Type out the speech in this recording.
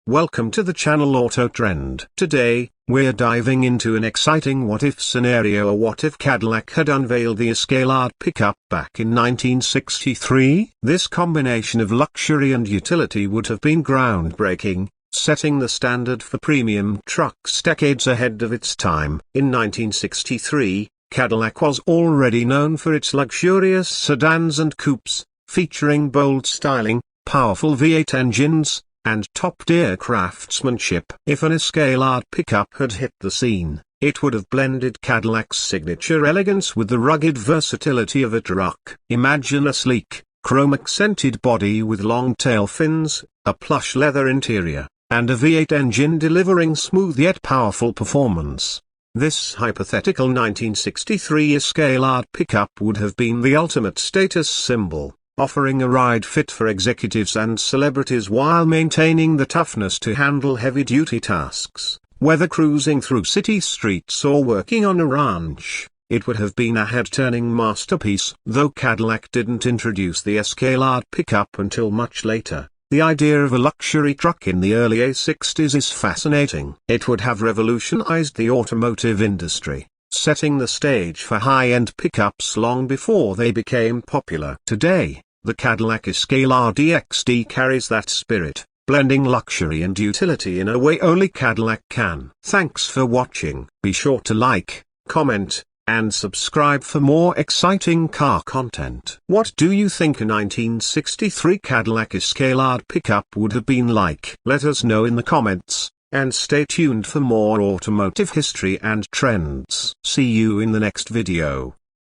Welcome to the channel Auto Trend. Today, we're diving into an exciting what-if scenario. What if Cadillac had unveiled the Escalade Pickup back in 1963? This combination of luxury and utility would have been groundbreaking, setting the standard for premium trucks decades ahead of its time. In 1963, Cadillac was already known for its luxurious sedans and coupes, featuring bold styling, powerful V8 engines, and top-tier craftsmanship. If an Escalade pickup had hit the scene, it would have blended Cadillac's signature elegance with the rugged versatility of a truck. Imagine a sleek, chrome-accented body with long tail fins, a plush leather interior, and a V8 engine delivering smooth yet powerful performance. This hypothetical 1963 Escalade pickup would have been the ultimate status symbol, offering a ride fit for executives and celebrities while maintaining the toughness to handle heavy-duty tasks. Whether cruising through city streets or working on a ranch, it would have been a head-turning masterpiece. Though Cadillac didn't introduce the Escalade pickup until much later, the idea of a luxury truck in the early 60s is fascinating. It would have revolutionized the automotive industry, setting the stage for high-end pickups long before they became popular. Today, the Cadillac Escalade EXT carries that spirit, blending luxury and utility in a way only Cadillac can. Thanks for watching. Be sure to like, comment, and subscribe for more exciting car content. What do you think a 1963 Cadillac Escalade pickup would have been like? Let us know in the comments, and stay tuned for more automotive history and trends. See you in the next video.